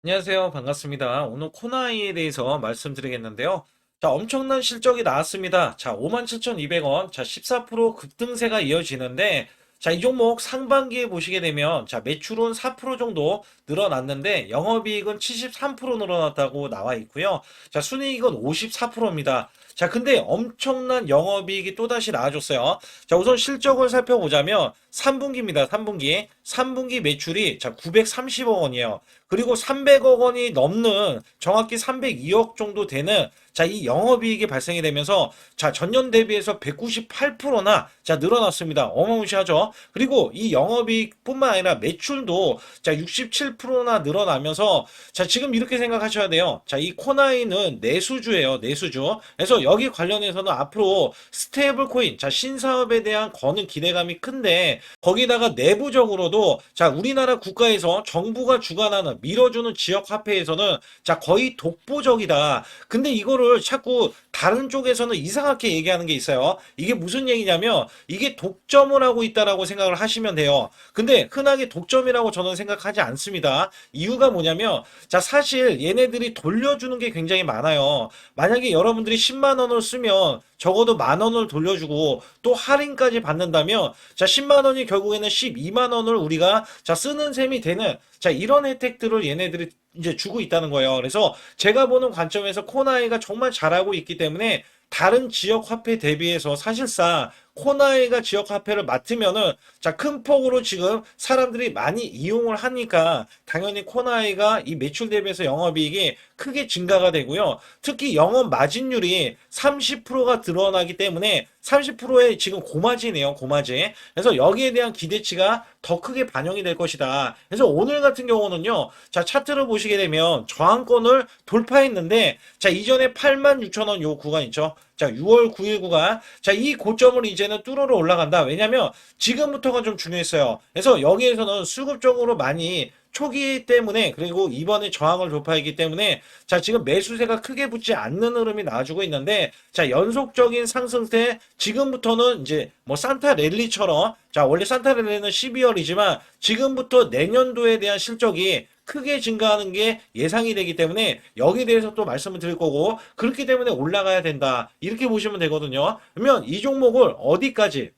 안녕하세요. 반갑습니다. 오늘 코나이에 대해서 말씀드리겠는데요. 자, 엄청난 실적이 나왔습니다. 자, 57,200원. 자, 14% 급등세가 이어지는데, 자, 이 종목 상반기에 보시게 되면, 자, 매출은 4% 정도 늘어났는데, 영업이익은 73% 늘어났다고 나와 있고요. 자, 순이익은 54%입니다. 자, 근데 엄청난 영업이익이 또다시 나와줬어요. 자, 우선 실적을 살펴보자면, 3분기입니다. 3분기. 3분기 매출이, 자, 930억 원이에요. 그리고 300억 원이 넘는 정확히 302억 정도 되는 자, 이 영업이익이 발생이 되면서 자, 전년 대비해서 198%나 자, 늘어났습니다. 어마무시하죠. 그리고 이 영업이익뿐만 아니라 매출도 자, 67%나 늘어나면서 자, 지금 이렇게 생각하셔야 돼요. 자, 이 코나이는 내수주예요. 내수주. 그래서 여기 관련해서는 앞으로 스테이블 코인, 자, 신사업에 대한 거는 기대감이 큰데 거기다가 내부적으로도 자, 우리나라 국가에서 정부가 주관하는 밀어주는 지역 화폐에서는 자, 거의 독보적이다. 근데 이거를 자꾸 다른 쪽에서는 이상하게 얘기하는 게 있어요. 이게 무슨 얘기냐면 이게 독점을 하고 있다라고 생각을 하시면 돼요. 근데 흔하게 독점이라고 저는 생각하지 않습니다. 이유가 뭐냐면 자, 사실 얘네들이 돌려주는 게 굉장히 많아요. 만약에 여러분들이 10만 원을 쓰면 적어도 만 원을 돌려주고 또 할인까지 받는다면 자, 10만 원이 결국에는 12만 원을 우리가 자, 쓰는 셈이 되는 자, 이런 혜택들을 얘네들이 이제 주고 있다는 거예요. 그래서 제가 보는 관점에서 코나이가 정말 잘하고 있기 때문에 다른 지역 화폐 대비해서 사실상 코나이가 지역 화폐를 맡으면은 자, 큰 폭으로 지금 사람들이 많이 이용을 하니까 당연히 코나이가 이 매출 대비해서 영업이익이 크게 증가가 되고요. 특히 영업 마진율이 30%가 드러나기 때문에 30%의 지금 고마진이에요, 고마진. 그래서 여기에 대한 기대치가 더 크게 반영이 될 것이다. 그래서 오늘 같은 경우는요, 자, 차트를 보시게 되면 저항권을 돌파했는데, 자, 이전에 86,000원 요 구간 있죠. 자, 6월 9일 구간. 자, 이 고점을 이제는 뚫으러 올라간다. 왜냐면 지금부터가 좀 중요했어요. 그래서 여기에서는 수급적으로 많이 초기 때문에 그리고 이번에 저항을 돌파했기 때문에 자, 지금 매수세가 크게 붙지 않는 흐름이 나와주고 있는데 자, 연속적인 상승세 지금부터는 이제 뭐 산타 랠리처럼 자, 원래 산타 랠리는 12월이지만 지금부터 내년도에 대한 실적이 크게 증가하는 게 예상이 되기 때문에 여기에 대해서 또 말씀을 드릴 거고 그렇기 때문에 올라가야 된다. 이렇게 보시면 되거든요. 그러면 이 종목을 어디까지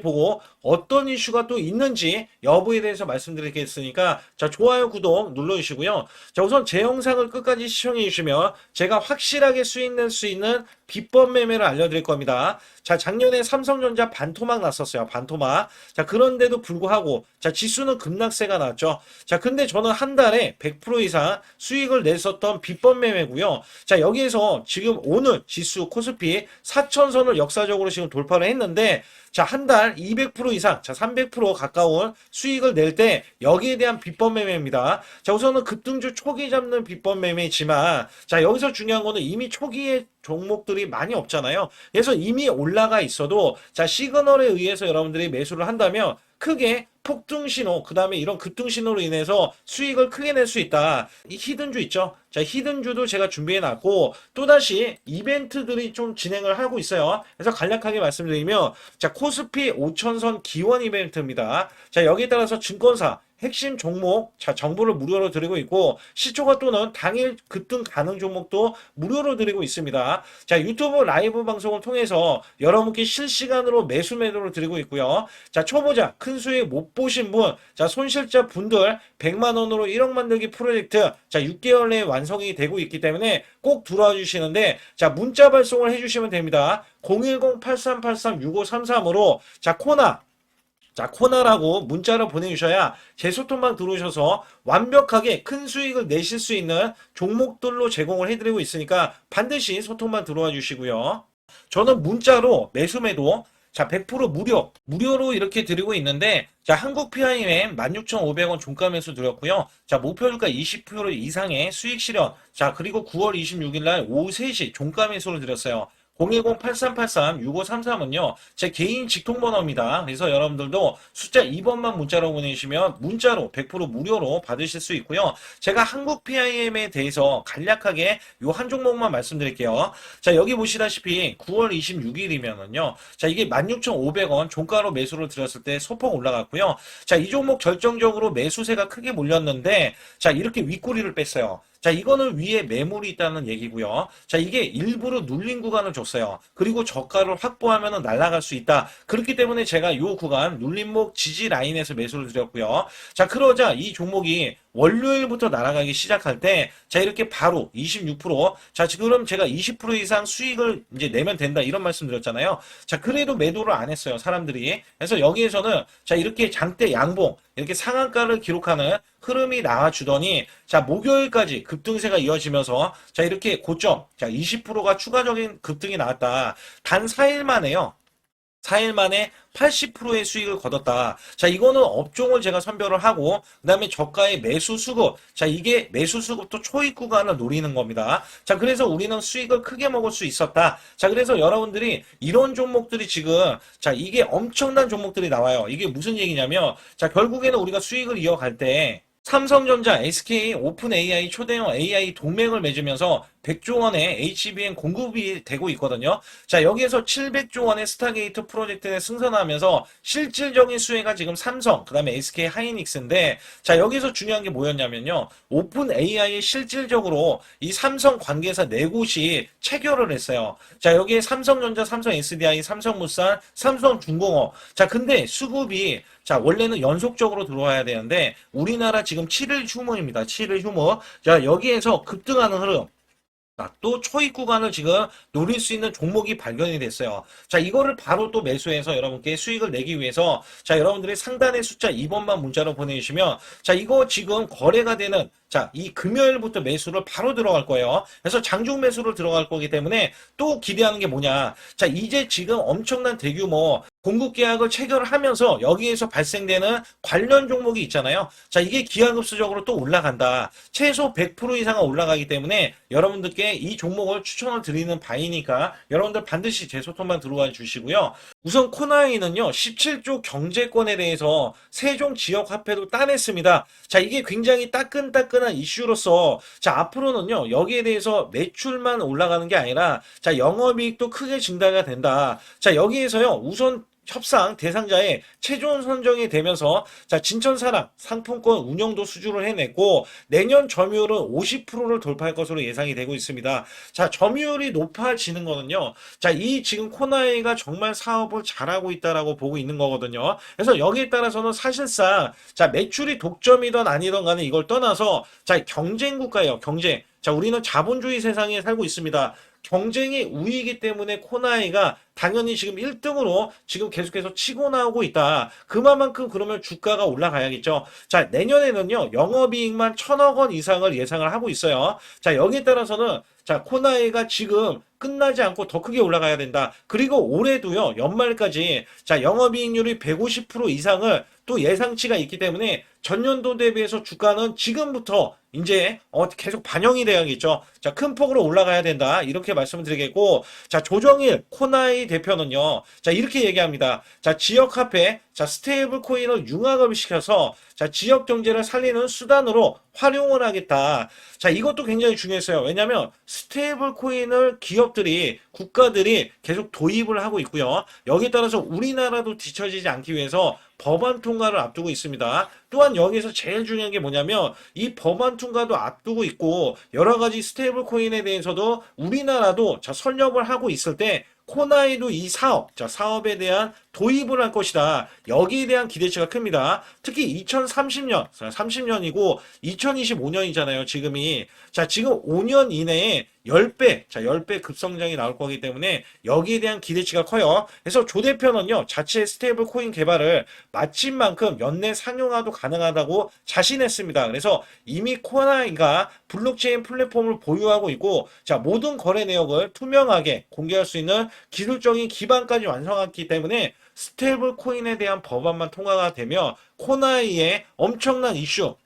보고 어떤 이슈가 또 있는지 여부에 대해서 말씀드리겠으니까 자, 좋아요, 구독 눌러주시고요. 자, 우선 제 영상을 끝까지 시청해 주시면 제가 확실하게 수익 낼 수 있는 비법 매매를 알려드릴 겁니다. 자, 작년에 삼성전자 반토막 났었어요. 반토막. 자, 그런데도 불구하고 자, 지수는 급락세가 났죠. 자, 근데 저는 한 달에 100% 이상 수익을 냈었던 비법 매매고요. 자, 여기에서 지금 오늘 지수 코스피 4천선을 역사적으로 지금 돌파를 했는데 자, 한 달 200% 이상, 자, 300% 가까운 수익을 낼 때 여기에 대한 비법 매매입니다. 자, 우선은 급등주 초기 잡는 비법 매매지만 자, 여기서 중요한 거는 이미 초기에 종목들이 많이 없잖아요. 그래서 이미 올라가 있어도 자, 시그널에 의해서 여러분들이 매수를 한다면 크게 폭등 신호, 그 다음에 이런 급등 신호로 인해서 수익을 크게 낼 수 있다. 이 히든주 있죠? 자, 히든주도 제가 준비해 놨고, 또다시 이벤트들이 좀 진행을 하고 있어요. 그래서 간략하게 말씀드리면, 자, 코스피 5천선 기원 이벤트입니다. 자, 여기에 따라서 증권사, 핵심 종목, 자, 정보를 무료로 드리고 있고, 시초가 또는 당일 급등 가능 종목도 무료로 드리고 있습니다. 자, 유튜브 라이브 방송을 통해서 여러분께 실시간으로 매수 매도를 드리고 있고요. 자, 초보자, 큰 수익 못 보신 분, 자, 손실자 분들 100만 원으로 1억 만들기 프로젝트, 자, 6개월 내에 완성이 되고 있기 때문에 꼭 들어와 주시는데, 자, 문자 발송을 해주시면 됩니다. 010-8383-6533으로, 자, 코나라고 문자를 보내주셔야 제 소통방 들어오셔서 완벽하게 큰 수익을 내실 수 있는 종목들로 제공을 해드리고 있으니까 반드시 소통방 들어와 주시고요. 저는 문자로 매수매도 자, 100% 무료로 이렇게 드리고 있는데, 자, 한국 PIM 16,500원 종가 매수 드렸고요. 자, 목표주가 20% 이상의 수익 실현. 자, 그리고 9월 26일 날 오후 3시 종가 매수를 드렸어요. 010-8383-6533은요, 제 개인 직통번호입니다. 그래서 여러분들도 숫자 2번만 문자로 보내시면 문자로 100% 무료로 받으실 수 있고요. 제가 한국 PIM에 대해서 간략하게 요 한 종목만 말씀드릴게요. 자, 여기 보시다시피 9월 26일이면은요, 자, 이게 16,500원 종가로 매수를 드렸을 때 소폭 올라갔고요. 자, 이 종목 결정적으로 매수세가 크게 몰렸는데, 자, 이렇게 윗꼬리를 뺐어요. 자, 이거는 위에 매물이 있다는 얘기고요. 자, 이게 일부러 눌린 구간을 줬어요. 그리고 저가를 확보하면 날아갈 수 있다. 그렇기 때문에 제가 이 구간 눌림목 지지 라인에서 매수를 드렸고요. 자, 그러자 이 종목이 월요일부터 날아가기 시작할 때, 자, 이렇게 바로 26%, 자, 지금 제가 20% 이상 수익을 이제 내면 된다, 이런 말씀 드렸잖아요. 자, 그래도 매도를 안 했어요, 사람들이. 그래서 여기에서는, 자, 이렇게 장대 양봉, 이렇게 상한가를 기록하는 흐름이 나와주더니, 자, 목요일까지 급등세가 이어지면서, 자, 이렇게 고점, 자, 20%가 추가적인 급등이 나왔다. 단 4일 만에요. 4일 만에 80%의 수익을 거뒀다. 자, 이거는 업종을 제가 선별을 하고, 그 다음에 저가의 매수 수급. 자, 이게 매수 수급도 초입 구간을 노리는 겁니다. 자, 그래서 우리는 수익을 크게 먹을 수 있었다. 자, 그래서 여러분들이 이런 종목들이 지금, 자, 이게 엄청난 종목들이 나와요. 이게 무슨 얘기냐면, 자, 결국에는 우리가 수익을 이어갈 때, 삼성전자, SK, 오픈 AI, 초대형 AI 동맹을 맺으면서 100조 원의 HBM 공급이 되고 있거든요. 자, 여기에서 700조 원의 스타게이트 프로젝트에 승선하면서 실질적인 수혜가 지금 삼성, 그 다음에 SK 하이닉스인데, 자, 여기서 중요한 게 뭐였냐면요. 오픈 AI에 실질적으로 이 삼성 관계사 네 곳이 체결을 했어요. 자, 여기에 삼성전자, 삼성 SDI, 삼성물산, 삼성중공업. 자, 근데 수급이, 자, 원래는 연속적으로 들어와야 되는데, 우리나라 지금 7일 휴무입니다. 7일 휴무. 자, 여기에서 급등하는 흐름. 자, 또 초입 구간을 지금 노릴 수 있는 종목이 발견이 됐어요. 자, 이거를 바로 또 매수해서 여러분께 수익을 내기 위해서, 자, 여러분들이 상단의 숫자 2번만 문자로 보내주시면, 자, 이거 지금 거래가 되는, 자, 이 금요일부터 매수를 바로 들어갈 거예요. 그래서 장중 매수를 들어갈 거기 때문에 또 기대하는 게 뭐냐. 자, 이제 지금 엄청난 대규모 공급 계약을 체결을 하면서 여기에서 발생되는 관련 종목이 있잖아요. 자, 이게 기하급수적으로 또 올라간다. 최소 100% 이상은 올라가기 때문에 여러분들께 이 종목을 추천을 드리는 바이니까 여러분들 반드시 제 소통만 들어와 주시고요. 우선 코나이는요, 17조 경제권에 대해서 세종 지역화폐도 따냈습니다. 자, 이게 굉장히 따끈따끈한 이슈로서, 자, 앞으로는요, 여기에 대해서 매출만 올라가는 게 아니라, 자, 영업이익도 크게 증가가 된다. 자, 여기에서요, 우선 협상 대상자의 최종 선정이 되면서, 자, 진천사랑 상품권 운영도 수주를 해냈고, 내년 점유율은 50%를 돌파할 것으로 예상이 되고 있습니다. 자, 점유율이 높아지는 거는요, 자, 이 지금 코나이가 정말 사업을 잘하고 있다라고 보고 있는 거거든요. 그래서 여기에 따라서는 사실상, 자, 매출이 독점이든 아니든 간에 이걸 떠나서, 자, 경쟁 국가예요, 경쟁. 자, 우리는 자본주의 세상에 살고 있습니다. 경쟁이 우위이기 때문에 코나이가 당연히 지금 1등으로 지금 계속해서 치고 나오고 있다. 그만큼 그러면 주가가 올라가야겠죠. 자, 내년에는요, 영업이익만 1,000억 원 이상을 예상을 하고 있어요. 자, 여기에 따라서는, 자, 코나이가 지금 끝나지 않고 더 크게 올라가야 된다. 그리고 올해도요, 연말까지, 자, 영업이익률이 150% 이상을 또 예상치가 있기 때문에 전년도 대비해서 주가는 지금부터 이제 계속 반영이 돼야겠죠. 자, 큰 폭으로 올라가야 된다. 이렇게 말씀을 드리겠고, 자, 조정일 코나이 대표는요, 자, 이렇게 얘기합니다. 자, 지역 화폐, 자, 스테이블 코인을 융합을 시켜서, 자, 지역 경제를 살리는 수단으로 활용을 하겠다. 자, 이것도 굉장히 중요했어요. 왜냐하면 스테이블 코인을 기업들이, 국가들이 계속 도입을 하고 있고요. 여기에 따라서 우리나라도 뒤처지지 않기 위해서 법안 통과를 앞두고 있습니다. 또한 여기서 제일 중요한 게 뭐냐면 이 법안 통과도 앞두고 있고 여러 가지 스테이블 코인에 대해서도 우리나라도, 자, 설립을 하고 있을 때 코나이도 이 사업, 자, 사업에 대한 도입을 할 것이다. 여기에 대한 기대치가 큽니다. 특히 2030년, 30년이고 2025년이잖아요, 지금이. 자, 지금 5년 이내에 10배, 자, 10배 급성장이 나올 거기 때문에 여기에 대한 기대치가 커요. 그래서 조 대표는요, 자체 스테이블 코인 개발을 마친 만큼 연내 상용화도 가능하다고 자신했습니다. 그래서 이미 코나이가 블록체인 플랫폼을 보유하고 있고, 자, 모든 거래 내역을 투명하게 공개할 수 있는 기술적인 기반까지 완성했기 때문에 스테이블 코인에 대한 법안만 통과가 되면 코나이의 엄청난 이슈,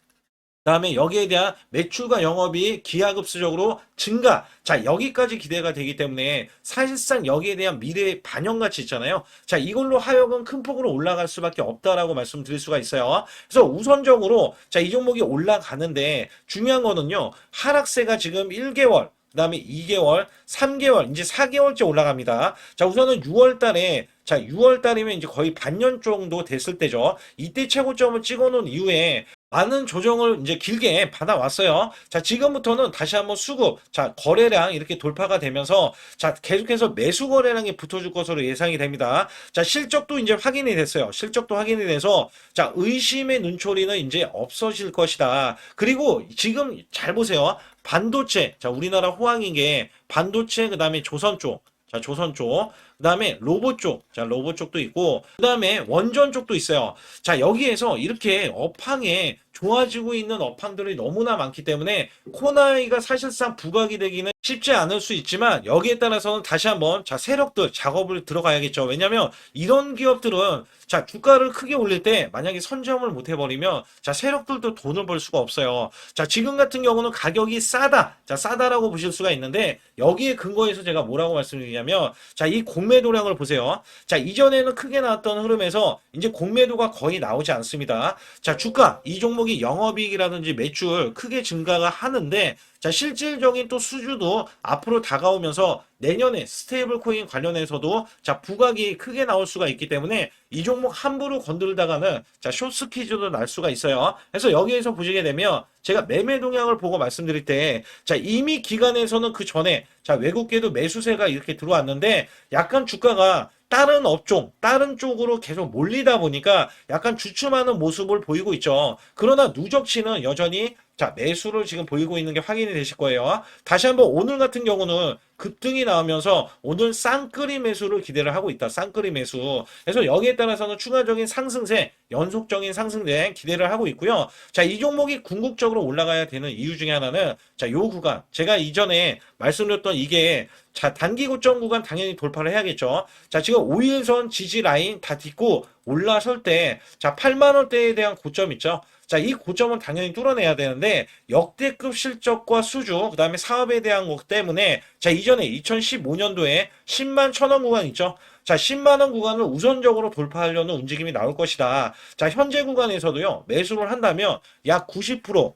그다음에 여기에 대한 매출과 영업이 기하급수적으로 증가. 자, 여기까지 기대가 되기 때문에 사실상 여기에 대한 미래의 반영가치 있잖아요. 자, 이걸로 하여금 큰 폭으로 올라갈 수밖에 없다라고 말씀드릴 수가 있어요. 그래서 우선적으로 자, 이 종목이 올라가는데 중요한 거는요. 하락세가 지금 1개월 그다음에 2개월, 3개월, 이제 4개월째 올라갑니다. 자, 우선은 6월 달에 자, 6월 달이면 이제 거의 반년 정도 됐을 때죠. 이때 최고점을 찍어 놓은 이후에 많은 조정을 이제 길게 받아왔어요. 자, 지금부터는 다시 한번 수급, 자, 거래량 이렇게 돌파가 되면서, 자, 계속해서 매수 거래량이 붙어줄 것으로 예상이 됩니다. 자, 실적도 이제 확인이 됐어요. 실적도 확인이 돼서, 자, 의심의 눈초리는 이제 없어질 것이다. 그리고 지금 잘 보세요. 반도체, 자, 우리나라 호황인 게 반도체, 그 다음에 조선 쪽, 자, 조선 쪽. 그 다음에 로봇 쪽. 자, 로봇 쪽도 있고. 그 다음에 원전 쪽도 있어요. 자, 여기에서 이렇게 업황에 좋아지고 있는 업황들이 너무나 많기 때문에 코나이가 사실상 부각이 되기는 쉽지 않을 수 있지만 여기에 따라서는 다시 한번 자, 세력들 작업을 들어가야겠죠. 왜냐면 이런 기업들은 자, 주가를 크게 올릴 때 만약에 선점을 못 해버리면 자, 세력들도 돈을 벌 수가 없어요. 자, 지금 같은 경우는 가격이 싸다. 자, 싸다라고 보실 수가 있는데 여기에 근거해서 제가 뭐라고 말씀드리냐면 자, 이 공매도량을 보세요. 자, 이전에는 크게 나왔던 흐름에서 이제 공매도가 거의 나오지 않습니다. 자, 주가 이 종목이 영업이익이라든지 매출 크게 증가가 하는데 자, 실질적인 또 수주도 앞으로 다가오면서 내년에 스테이블 코인 관련해서도 자, 부각이 크게 나올 수가 있기 때문에 이 종목 함부로 건들다가는 자, 숏스퀴즈도 날 수가 있어요. 그래서 여기에서 보시게 되면 제가 매매 동향을 보고 말씀드릴 때 자, 이미 기간에서는 그 전에 자, 외국계도 매수세가 이렇게 들어왔는데 약간 주가가 다른 업종, 다른 쪽으로 계속 몰리다 보니까 약간 주춤하는 모습을 보이고 있죠. 그러나 누적치는 여전히 자, 매수를 지금 보이고 있는 게 확인이 되실 거예요. 다시 한번 오늘 같은 경우는 급등이 나오면서 오늘 쌍끌이 매수를 기대를 하고 있다. 쌍끌이 매수. 그래서 여기에 따라서는 추가적인 상승세, 연속적인 상승세 기대를 하고 있고요. 자, 이 종목이 궁극적으로 올라가야 되는 이유 중에 하나는 자, 요 구간. 제가 이전에 말씀드렸던 이게 자, 단기 고점 구간 당연히 돌파를 해야겠죠. 자, 지금 5일선 지지 라인 다 딛고 올라설 때 자, 8만 원대에 대한 고점 있죠. 자, 이 고점은 당연히 뚫어내야 되는데 역대급 실적과 수주, 그다음에 사업에 대한 것 때문에 자, 이전에 2015년도에 10만 1,000원 구간 있죠. 자, 10만 원 구간을 우선적으로 돌파하려는 움직임이 나올 것이다. 자, 현재 구간에서도요. 매수를 한다면 약 90%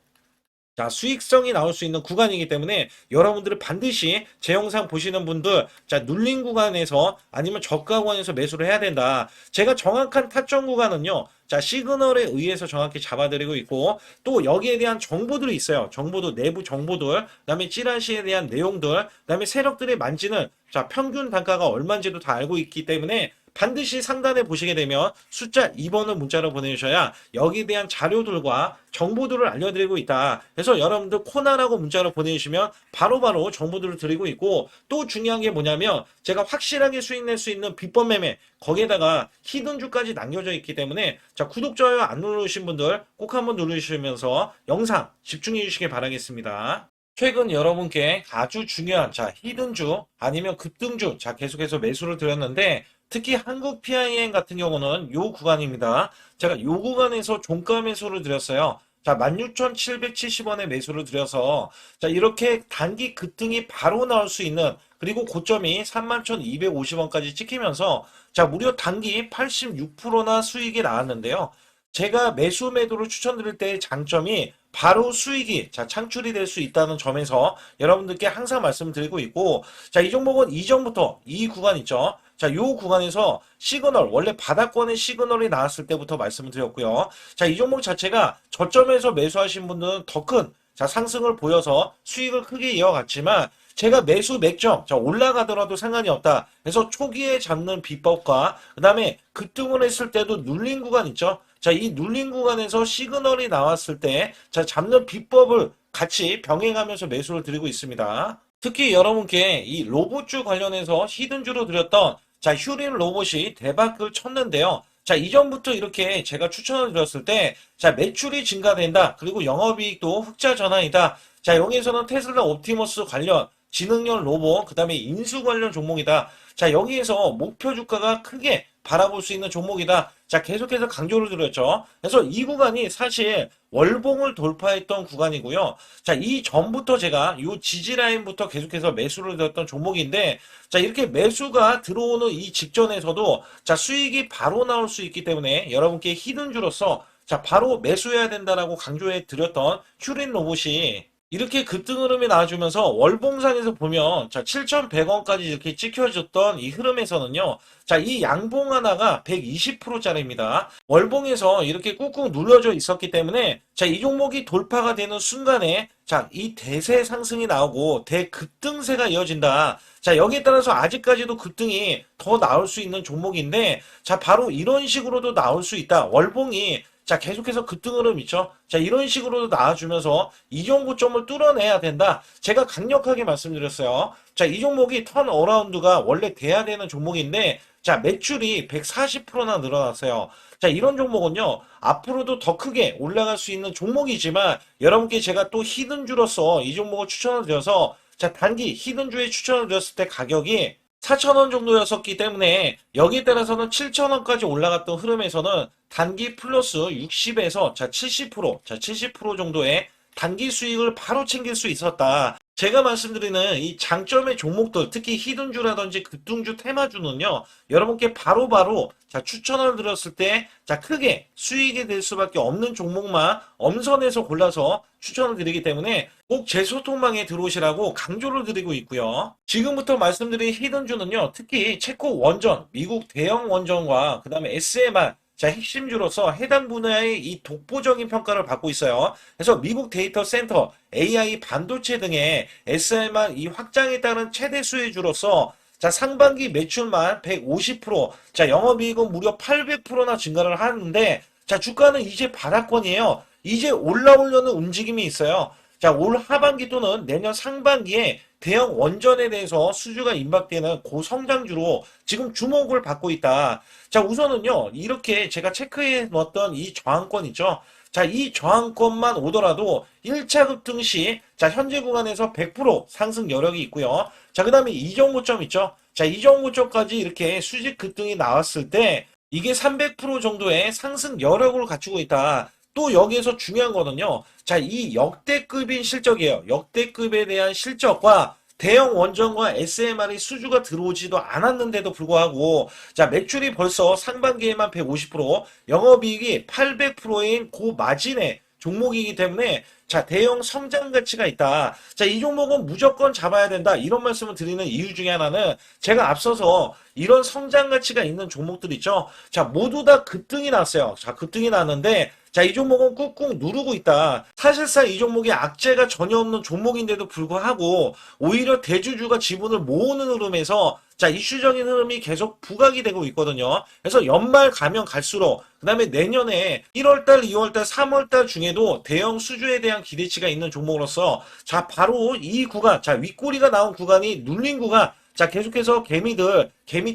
자, 수익성이 나올 수 있는 구간이기 때문에 여러분들은 반드시 제 영상 보시는 분들 자, 눌린 구간에서 아니면 저가 구간에서 매수를 해야 된다. 제가 정확한 타점 구간은요. 자, 시그널에 의해서 정확히 잡아드리고 있고 또 여기에 대한 정보들이 있어요. 정보도 내부 정보들, 그다음에 찌라시에 대한 내용들, 그다음에 세력들이 만지는 자, 평균 단가가 얼마인지도 다 알고 있기 때문에 반드시 상단에 보시게 되면 숫자 2번을 문자로 보내주셔야 여기에 대한 자료들과 정보들을 알려드리고 있다. 그래서 여러분들 코나라고 문자로 보내주시면 바로바로 정보들을 드리고 있고 또 중요한 게 뭐냐면 제가 확실하게 수익 낼 수 있는 비법 매매 거기에다가 히든주까지 남겨져 있기 때문에 자, 구독, 좋아요 안 누르신 분들 꼭 한번 누르시면서 영상 집중해 주시기 바라겠습니다. 최근 여러분께 아주 중요한 자, 히든주 아니면 급등주 자, 계속해서 매수를 드렸는데 특히 한국 PIM 같은 경우는 요 구간입니다. 제가 요 구간에서 종가 매수를 드렸어요. 자, 16,770원에 매수를 드려서 자, 이렇게 단기 급등이 바로 나올 수 있는 그리고 고점이 31,250원까지 찍히면서 자, 무려 단기 86%나 수익이 나왔는데요. 제가 매수 매도를 추천드릴 때의 장점이 바로 수익이 자, 창출이 될 수 있다는 점에서 여러분들께 항상 말씀드리고 있고 자, 이 종목은 이전부터 이 구간 있죠. 자, 요 구간에서 시그널, 원래 바닥권의 시그널이 나왔을 때부터 말씀을 드렸고요. 자, 이 종목 자체가 저점에서 매수하신 분들은 더 큰 자, 상승을 보여서 수익을 크게 이어갔지만 제가 매수 맥점, 자, 올라가더라도 상관이 없다. 그래서 초기에 잡는 비법과 그 다음에 급등을 했을 때도 눌린 구간 있죠. 자, 이 눌린 구간에서 시그널이 나왔을 때 자, 잡는 비법을 같이 병행하면서 매수를 드리고 있습니다. 특히 여러분께 이 로봇주 관련해서 히든주로 드렸던 자, 휴린 로봇이 대박을 쳤는데요. 자, 이전부터 이렇게 제가 추천을 드렸을 때 자, 매출이 증가된다. 그리고 영업이익도 흑자 전환이다. 자, 여기에서는 테슬라 옵티머스 관련 지능형 로봇, 그 다음에 인수 관련 종목이다. 자, 여기에서 목표 주가가 크게 바라볼 수 있는 종목이다. 자, 계속해서 강조를 드렸죠. 그래서 이 구간이 사실 월봉을 돌파했던 구간이고요. 자, 이 전부터 제가 이 지지라인부터 계속해서 매수를 드렸던 종목인데, 자, 이렇게 매수가 들어오는 이 직전에서도 자, 수익이 바로 나올 수 있기 때문에 여러분께 히든주로서 자, 바로 매수해야 된다라고 강조해 드렸던 큐린 로봇이 이렇게 급등 흐름이 나와주면서 월봉상에서 보면 자 7,100원까지 이렇게 찍혀졌던 이 흐름에서는요. 자, 이 양봉 하나가 120%짜리입니다. 월봉에서 이렇게 꾹꾹 눌러져 있었기 때문에 자, 이 종목이 돌파가 되는 순간에 자, 이 대세 상승이 나오고 대급등세가 이어진다. 자, 여기에 따라서 아직까지도 급등이 더 나올 수 있는 종목인데 자, 바로 이런 식으로도 나올 수 있다. 월봉이 자, 계속해서 급등 흐름 있죠. 자, 이런 식으로도 나와주면서 이 정도점을 뚫어내야 된다. 제가 강력하게 말씀드렸어요. 자, 이 종목이 턴어라운드가 원래 돼야 되는 종목인데, 자, 매출이 140%나 늘어났어요. 자, 이런 종목은요, 앞으로도 더 크게 올라갈 수 있는 종목이지만, 여러분께 제가 또 히든주로서 이 종목을 추천을 드려서, 자, 단기 히든주에 추천을 드렸을 때 가격이 4,000원 정도였었기 때문에 여기에 따라서는 7,000원까지 올라갔던 흐름에서는 단기 플러스 60에서 자 70% 정도의 단기 수익을 바로 챙길 수 있었다. 제가 말씀드리는 이 장점의 종목들, 특히 히든주라든지 급등주, 테마주는요, 여러분께 바로바로 자 추천을 드렸을 때 자 크게 수익이 될 수밖에 없는 종목만 엄선해서 골라서 추천을 드리기 때문에 꼭 제 소통망에 들어오시라고 강조를 드리고 있고요. 지금부터 말씀드린 히든주는요, 특히 체코 원전, 미국 대형 원전과 그 다음에 SMR 자, 핵심주로서 해당 분야의 이 독보적인 평가를 받고 있어요. 그래서 미국 데이터 센터, AI 반도체 등의 SMR 이 확장에 따른 최대 수혜주로서 자, 상반기 매출만 150%, 자, 영업이익은 무려 800%나 증가를 하는데, 자, 주가는 이제 바닥권이에요. 이제 올라오려는 움직임이 있어요. 자, 올 하반기 또는 내년 상반기에 대형 원전에 대해서 수주가 임박되는 고성장주로 지금 주목을 받고 있다. 자, 우선은요, 이렇게 제가 체크해 놓았던 이 저항권 있죠. 자, 이 저항권만 오더라도 1차 급등 시, 자, 현재 구간에서 100% 상승 여력이 있고요. 자, 그 다음에 이정고점 있죠. 자, 이정고점까지 이렇게 수직 급등이 나왔을 때, 이게 300% 정도의 상승 여력을 갖추고 있다. 또 여기에서 중요한 거는요. 자, 이 역대급인 실적이에요. 역대급에 대한 실적과 대형 원전과 SMR이 수주가 들어오지도 않았는데도 불구하고 자, 매출이 벌써 상반기에만 150%, 영업이익이 800%인 고마진의 종목이기 때문에 자, 대형 성장 가치가 있다. 자, 이 종목은 무조건 잡아야 된다. 이런 말씀을 드리는 이유 중에 하나는 제가 앞서서 이런 성장 가치가 있는 종목들 있죠. 자, 모두 다 급등이 났어요. 자, 급등이 났는데 자, 이 종목은 꾹꾹 누르고 있다. 사실상 이 종목이 악재가 전혀 없는 종목인데도 불구하고 오히려 대주주가 지분을 모으는 흐름에서 자, 이슈적인 흐름이 계속 부각이 되고 있거든요. 그래서 연말 가면 갈수록 그 다음에 내년에 1월달, 2월달, 3월달 중에도 대형 수주에 대한 기대치가 있는 종목으로서 자, 바로 이 구간, 자, 윗꼬리가 나온 구간이 눌린 구간, 자, 계속해서 개미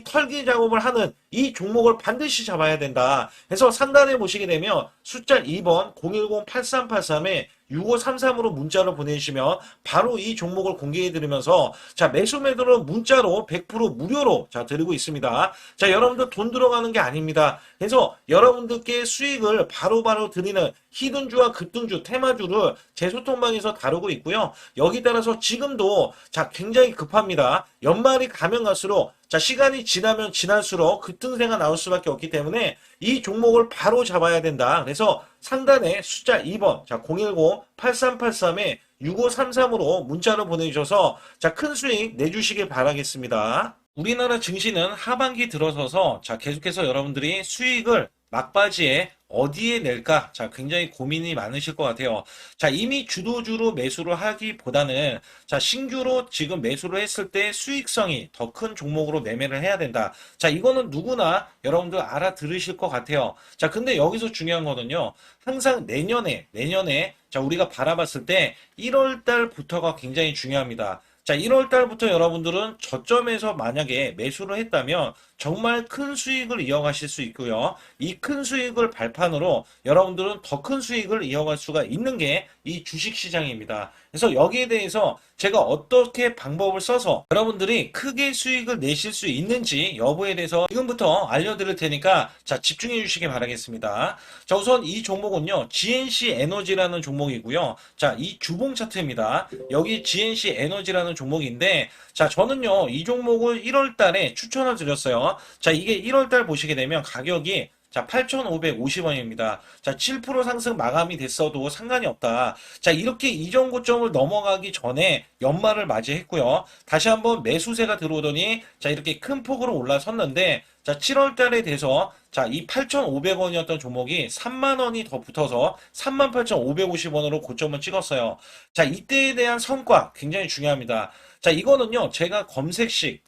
털기 작업을 하는 이 종목을 반드시 잡아야 된다. 그래서 상단에 보시게 되면 숫자 2번 010-8383에 6533으로 문자로 보내주시면 바로 이 종목을 공개해드리면서 자, 매수 매도는 문자로 100% 무료로 자, 드리고 있습니다. 자, 여러분들 돈 들어가는 게 아닙니다. 그래서 여러분들께 수익을 바로바로 드리는 히든주와 급등주, 테마주를 제 소통방에서 다루고 있고요. 여기 따라서 지금도 자, 굉장히 급합니다. 연말이 가면 갈수록 자, 시간이 지나면 지날수록 급등세가 나올 수밖에 없기 때문에 이 종목을 바로 잡아야 된다. 그래서 상단에 숫자 2번, 자, 010-8383에 6533으로 문자로 보내주셔서 자, 큰 수익 내주시길 바라겠습니다. 우리나라 증시는 하반기 들어서서 자, 계속해서 여러분들이 수익을 막바지에 어디에 낼까? 자, 굉장히 고민이 많으실 것 같아요. 자, 이미 주도주로 매수를 하기보다는 자, 신규로 지금 매수를 했을 때 수익성이 더 큰 종목으로 매매를 해야 된다. 자, 이거는 누구나 여러분들 알아들으실 것 같아요. 자, 근데 여기서 중요한 거는요. 항상 내년에 자, 우리가 바라봤을 때 1월 달부터가 굉장히 중요합니다. 자, 1월 달부터 여러분들은 저점에서 만약에 매수를 했다면 정말 큰 수익을 이어가실 수 있고요. 이 큰 수익을 발판으로 여러분들은 더 큰 수익을 이어갈 수가 있는 게 이 주식 시장입니다. 그래서 여기에 대해서 제가 어떻게 방법을 써서 여러분들이 크게 수익을 내실 수 있는지 여부에 대해서 지금부터 알려드릴 테니까 자, 집중해 주시기 바라겠습니다. 자, 우선 이 종목은요, GNC 에너지라는 종목이고요. 자, 이 주봉 차트입니다. 여기 GNC 에너지라는 종목인데, 자, 저는요, 이 종목을 1월 달에 추천을 드렸어요. 자, 이게 1월 달 보시게 되면 가격이 자, 8,550원입니다. 자, 7% 상승 마감이 됐어도 상관이 없다. 자, 이렇게 이전 고점을 넘어가기 전에 연말을 맞이했고요. 다시 한번 매수세가 들어오더니 자, 이렇게 큰 폭으로 올라섰는데 자, 7월 달에 돼서 자, 이 8,500원이었던 종목이 3만 원이 더 붙어서 38,550원으로 고점을 찍었어요. 자, 이때에 대한 성과 굉장히 중요합니다. 자, 이거는요, 제가 검색식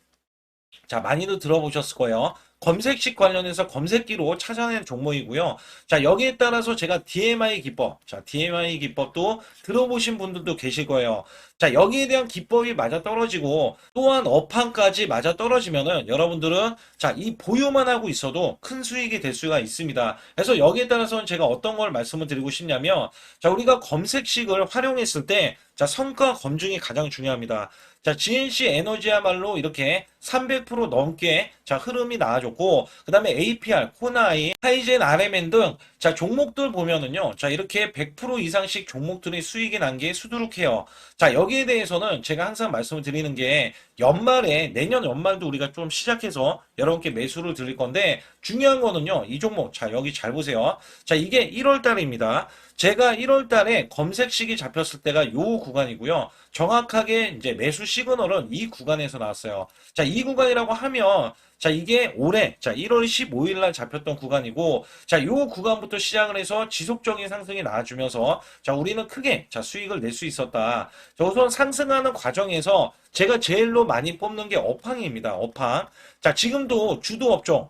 자, 많이들 들어보셨을 거예요. 검색식 관련해서 검색기로 찾아낸 종목이고요. 자, 여기에 따라서 제가 DMI 기법, 자, DMI 기법도 들어보신 분들도 계실 거예요. 자, 여기에 대한 기법이 맞아 떨어지고 또한 업황까지 맞아 떨어지면은 여러분들은 자, 이 보유만 하고 있어도 큰 수익이 될 수가 있습니다. 그래서 여기에 따라서는 제가 어떤 걸 말씀을 드리고 싶냐면 자, 우리가 검색식을 활용했을 때 자, 성과 검증이 가장 중요합니다. 자, GNC 에너지야말로 이렇게 300% 넘게 자, 흐름이 나와줬고, 그 다음에 APR, 코나이, 하이젠, RMN 등 자, 종목들 보면은요, 자, 이렇게 100% 이상씩 종목들이 수익이 난 게 수두룩해요. 자, 여기에 대해서는 제가 항상 말씀을 드리는 게 연말에, 내년 연말도 우리가 좀 시작해서 여러분께 매수를 드릴 건데, 중요한 거는요, 이 종목, 자, 여기 잘 보세요. 자, 이게 1월 달입니다. 제가 1월 달에 검색식이 잡혔을 때가 요 구간이고요. 정확하게 이제 매수 시그널은 이 구간에서 나왔어요. 자, 이 구간이라고 하면 자, 이게 올해 자, 1월 15일 날 잡혔던 구간이고 자, 요 구간부터 시작을 해서 지속적인 상승이 나와주면서 자, 우리는 크게 자, 수익을 낼 수 있었다. 자, 우선 상승하는 과정에서 제가 제일로 많이 뽑는 게 업황입니다. 업황. 자, 지금도 주도 업종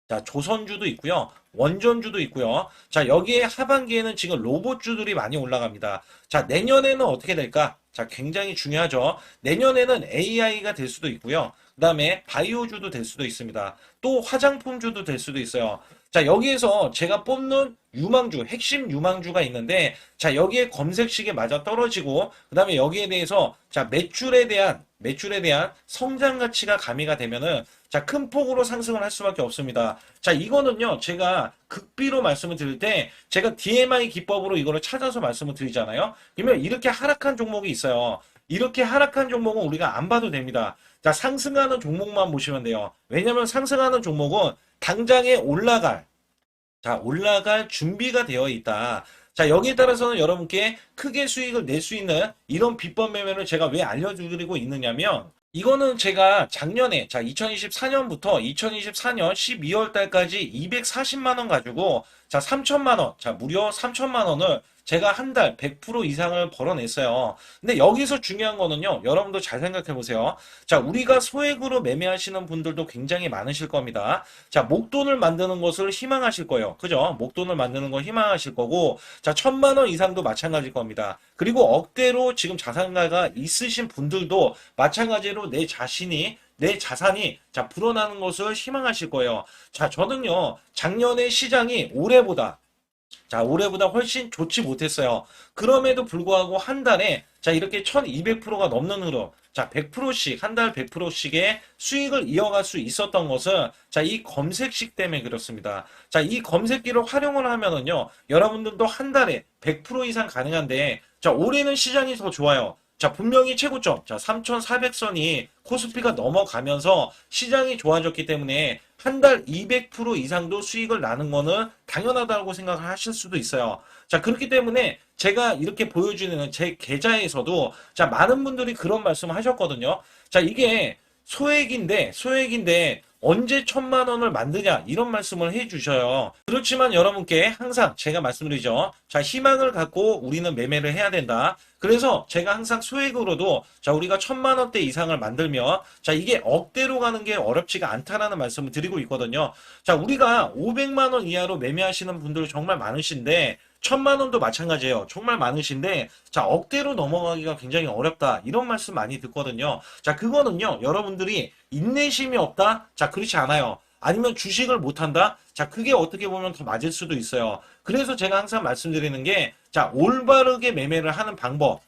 자, 조선주도 있고요. 원전주도 있고요. 자, 여기에 하반기에는 지금 로봇주들이 많이 올라갑니다. 자, 내년에는 어떻게 될까? 자, 굉장히 중요하죠. 내년에는 AI가 될 수도 있고요. 그 다음에 바이오주도 될 수도 있습니다. 또 화장품주도 될 수도 있어요. 자, 여기에서 제가 뽑는 유망주, 핵심 유망주가 있는데, 자, 여기에 검색식에 맞아 떨어지고, 그 다음에 여기에 대해서, 자, 매출에 대한 성장 가치가 가미가 되면은, 자, 큰 폭으로 상승을 할 수밖에 없습니다. 자, 이거는요, 제가 극비로 말씀을 드릴 때, 제가 DMI 기법으로 이거를 찾아서 말씀을 드리잖아요. 그러면 이렇게 하락한 종목이 있어요. 이렇게 하락한 종목은 우리가 안 봐도 됩니다. 자, 상승하는 종목만 보시면 돼요. 왜냐면 상승하는 종목은 당장에 올라갈 준비가 되어 있다. 자, 여기에 따라서는 여러분께 크게 수익을 낼 수 있는 이런 비법 매매를 제가 왜 알려드리고 있느냐면, 이거는 제가 작년에, 자, 2024년부터 2024년 12월 달까지 240만 원 가지고, 자, 3천만 원, 자, 무려 3천만 원을 제가 한 달 100% 이상을 벌어냈어요. 근데 여기서 중요한 거는요, 여러분도 잘 생각해 보세요. 자, 우리가 소액으로 매매하시는 분들도 굉장히 많으실 겁니다. 자, 목돈을 만드는 것을 희망하실 거예요. 그죠? 목돈을 만드는 걸 희망하실 거고, 자, 1,000만 원 이상도 마찬가지일 겁니다. 그리고 억대로 지금 자산가가 있으신 분들도 마찬가지로 내 자산이 자 불어나는 것을 희망하실 거예요. 자, 저는요 작년에 시장이 올해보다 훨씬 좋지 못했어요. 그럼에도 불구하고 한 달에 자 이렇게 1200%가 넘는 흐름, 자 100%씩 한 달 100%씩의 수익을 이어갈 수 있었던 것은 자 이 검색식 때문에 그렇습니다. 자, 이 검색기를 활용을 하면은요 여러분들도 한 달에 100% 이상 가능한데 자 올해는 시장이 더 좋아요. 자, 분명히 최고점, 자, 3,400선이 코스피가 넘어가면서 시장이 좋아졌기 때문에 한 달 200% 이상도 수익을 나는 거는 당연하다고 생각을 하실 수도 있어요. 자, 그렇기 때문에 제가 이렇게 보여주는 제 계좌에서도 자, 많은 분들이 그런 말씀을 하셨거든요. 자, 이게 소액인데 언제 1,000만 원을 만드냐 이런 말씀을 해주셔요. 그렇지만 여러분께 항상 제가 말씀드리죠. 자, 희망을 갖고 우리는 매매를 해야 된다. 그래서 제가 항상 소액으로도 자 우리가 1,000만 원대 이상을 만들면 자 이게 억대로 가는 게 어렵지가 않다라는 말씀을 드리고 있거든요. 자, 우리가 500만 원 이하로 매매하시는 분들 정말 많으신데 천만 원도 마찬가지예요. 정말 많으신데 자, 억대로 넘어가기가 굉장히 어렵다. 이런 말씀 많이 듣거든요. 자, 그거는요. 여러분들이 인내심이 없다? 자, 그렇지 않아요. 아니면 주식을 못한다? 자, 그게 어떻게 보면 더 맞을 수도 있어요. 그래서 제가 항상 말씀드리는 게, 자, 올바르게 매매를 하는 방법.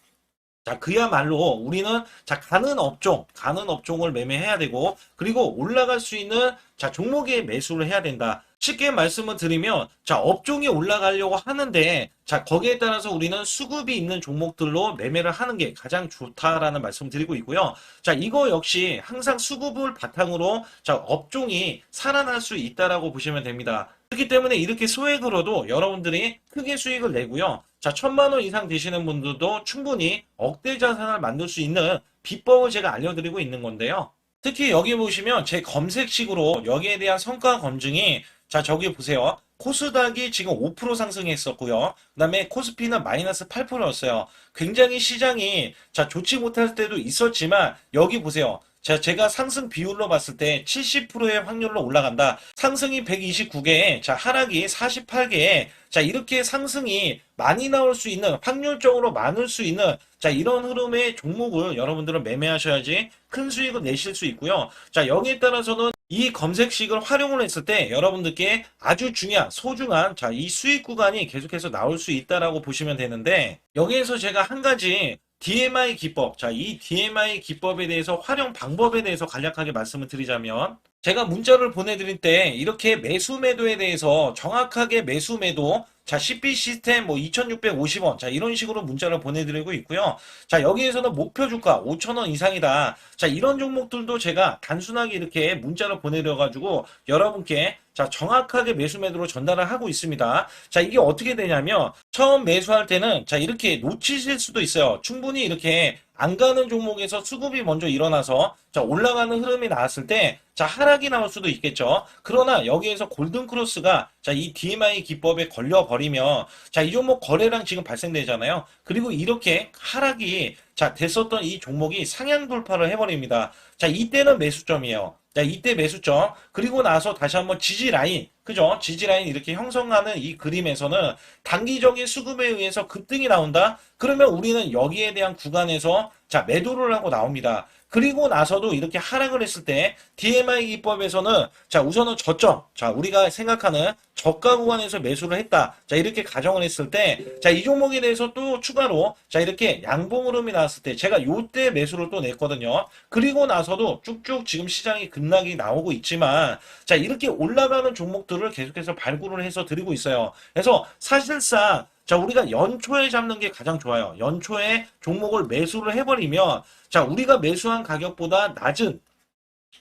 자, 그야말로 우리는 자, 가는 업종을 매매해야 되고, 그리고 올라갈 수 있는 자, 종목에 매수를 해야 된다. 쉽게 말씀을 드리면, 자, 업종이 올라가려고 하는데, 자, 거기에 따라서 우리는 수급이 있는 종목들로 매매를 하는 게 가장 좋다라는 말씀 드리고 있고요. 자, 이거 역시 항상 수급을 바탕으로 자, 업종이 살아날 수 있다라고 보시면 됩니다. 그렇기 때문에 이렇게 소액으로도 여러분들이 크게 수익을 내고요. 자, 천만 원 이상 되시는 분들도 충분히 억대 자산을 만들 수 있는 비법을 제가 알려드리고 있는 건데요. 특히 여기 보시면 제 검색식으로 여기에 대한 성과 검증이 자, 저기 보세요. 코스닥이 지금 5% 상승했었고요. 그 다음에 코스피는 마이너스 8%였어요. 굉장히 시장이 자, 좋지 못할 때도 있었지만 여기 보세요. 자, 제가 상승 비율로 봤을 때 70%의 확률로 올라간다. 상승이 129개에, 자, 하락이 48개에, 자, 이렇게 상승이 많이 나올 수 있는, 확률적으로 많을 수 있는, 자, 이런 흐름의 종목을 여러분들은 매매하셔야지 큰 수익을 내실 수 있고요. 자, 여기에 따라서는 이 검색식을 활용을 했을 때 여러분들께 아주 중요한, 소중한, 자, 이 수익 구간이 계속해서 나올 수 있다라고 보시면 되는데, 여기에서 제가 한 가지 DMI 기법, 자, 이 DMI 기법에 대해서 활용 방법에 대해서 간략하게 말씀을 드리자면, 제가 문자를 보내드릴 때 이렇게 매수 매도에 대해서 정확하게 매수 매도, 자, CP 시스템 뭐 2,650원, 자, 이런 식으로 문자를 보내드리고 있고요. 자, 여기에서는 목표 주가 5,000원 이상이다. 자, 이런 종목들도 제가 단순하게 이렇게 문자를 보내드려가지고 여러분께 자, 정확하게 매수 매도로 전달을 하고 있습니다. 자, 이게 어떻게 되냐면 처음 매수할 때는 자, 이렇게 놓치실 수도 있어요. 충분히 이렇게 안 가는 종목에서 수급이 먼저 일어나서 자, 올라가는 흐름이 나왔을 때 자, 하락이 나올 수도 있겠죠. 그러나 여기에서 골든 크로스가 자, 이 DMI 기법에 걸려 버리면 자, 이 종목 거래량 지금 발생되잖아요. 그리고 이렇게 하락이 자, 됐었던 이 종목이 상향 돌파를 해 버립니다. 자, 이때는 매수점이에요. 자, 이때 매수점. 그리고 나서 다시 한번 지지 라인. 그죠? 지지 라인 이렇게 형성하는 이 그림에서는 단기적인 수급에 의해서 급등이 나온다? 그러면 우리는 여기에 대한 구간에서 자, 매도를 하고 나옵니다. 그리고 나서도 이렇게 하락을 했을 때 DMI 기법에서는 자, 우선은 저점. 자, 우리가 생각하는 저가 구간에서 매수를 했다. 자, 이렇게 가정을 했을 때 자, 이 종목에 대해서 또 추가로 자, 이렇게 양봉 흐름이 나왔을 때 제가 요때 매수를 또 냈거든요. 그리고 나서도 쭉쭉 지금 시장이 급락이 나오고 있지만 자, 이렇게 올라가는 종목들을 계속해서 발굴을 해서 드리고 있어요. 그래서 사실상 자, 우리가 연초에 잡는 게 가장 좋아요. 연초에 종목을 매수를 해버리면 자, 우리가 매수한 가격보다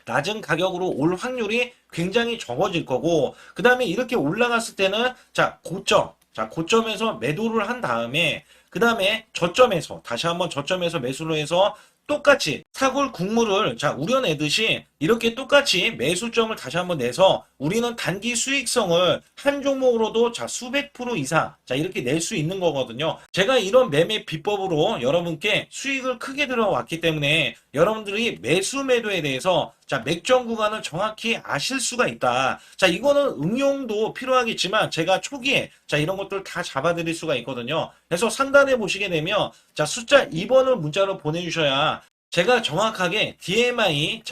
낮은 가격으로 올 확률이 굉장히 적어질 거고, 그 다음에 이렇게 올라갔을 때는 자, 고점에서 매도를 한 다음에 그 다음에 저점에서 다시 한번 저점에서 매수를 해서 똑같이 사골 국물을 자, 우려내듯이 이렇게 똑같이 매수점을 다시 한번 내서 우리는 단기 수익성을 한 종목으로도 자, 수백 프로 이상 자, 이렇게 낼 수 있는 거거든요. 제가 이런 매매 비법으로 여러분께 수익을 크게 들어왔기 때문에 여러분들이 매수 매도에 대해서 자, 맥점 구간을 정확히 아실 수가 있다. 자, 이거는 응용도 필요하겠지만 제가 초기에 자, 이런 것들 다 잡아드릴 수가 있거든요. 그래서 상단에 보시게 되면 자, 숫자 2번을 문자로 보내주셔야 제가 정확하게 DMI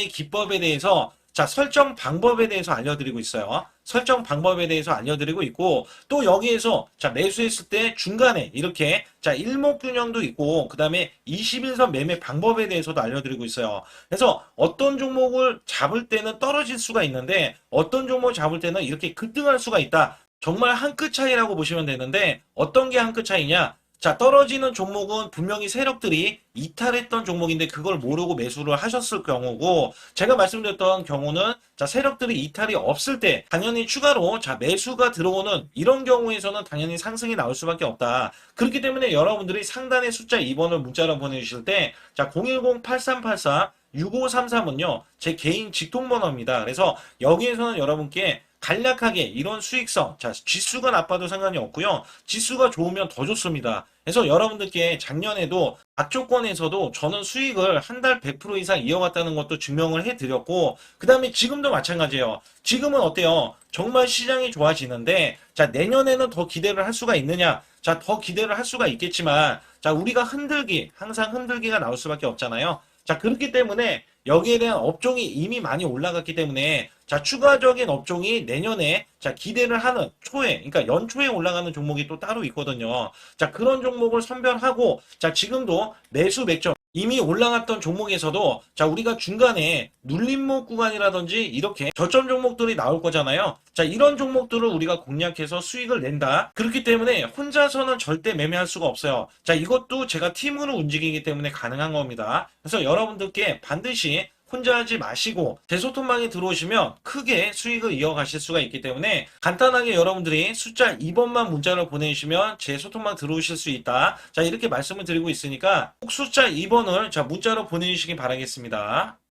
기법에 대해서 자, 설정 방법에 대해서 알려드리고 있어요. 설정 방법에 대해서 알려드리고 있고, 또 여기에서 자, 매수했을 때 중간에 이렇게 자, 일목균형도 있고, 그 다음에 21선 매매 방법에 대해서도 알려드리고 있어요. 그래서 어떤 종목을 잡을 때는 떨어질 수가 있는데, 어떤 종목을 잡을 때는 이렇게 급등할 수가 있다. 정말 한 끗 차이라고 보시면 되는데, 어떤 게 한 끗 차이냐? 자, 떨어지는 종목은 분명히 세력들이 이탈했던 종목인데 그걸 모르고 매수를 하셨을 경우고, 제가 말씀드렸던 경우는 자, 세력들이 이탈이 없을 때 당연히 추가로 자, 매수가 들어오는 이런 경우에서는 당연히 상승이 나올 수밖에 없다. 그렇기 때문에 여러분들이 상단에 숫자 2번을 문자로 보내주실 때 자, 010-8384 6533은요, 제 개인 직통번호입니다. 그래서 여기에서는 여러분께 간략하게 이런 수익성, 자, 지수가 나빠도 상관이 없고요. 지수가 좋으면 더 좋습니다. 그래서 여러분들께 작년에도 악조건에서도 저는 수익을 한 달 100% 이상 이어갔다는 것도 증명을 해드렸고, 그 다음에 지금도 마찬가지예요. 지금은 어때요? 정말 시장이 좋아지는데, 자, 내년에는 더 기대를 할 수가 있느냐? 자, 더 기대를 할 수가 있겠지만, 자, 우리가 항상 흔들기가 나올 수밖에 없잖아요. 자, 그렇기 때문에 여기에 대한 업종이 이미 많이 올라갔기 때문에 자, 추가적인 업종이 내년에 자, 기대를 하는 초에, 그러니까 연초에 올라가는 종목이 또 따로 있거든요. 자, 그런 종목을 선별하고 자, 지금도 매수 맥점 이미 올라갔던 종목에서도 자, 우리가 중간에 눌림목 구간이라든지 이렇게 저점 종목들이 나올 거잖아요. 자, 이런 종목들을 우리가 공략해서 수익을 낸다. 그렇기 때문에 혼자서는 절대 매매할 수가 없어요. 자, 이것도 제가 팀으로 움직이기 때문에 가능한 겁니다. 그래서 여러분들께 반드시 혼자 하지 마시고 제 소통방에 들어오시면 크게 수익을 이어가실 수가 있기 때문에 간단하게 여러분들이 숫자 2번만 문자를 보내주시면 제 소통방 들어오실 수 있다. 자, 이렇게 말씀을 드리고 있으니까 꼭 숫자 2번을 자, 문자로 보내주시기 바라겠습니다.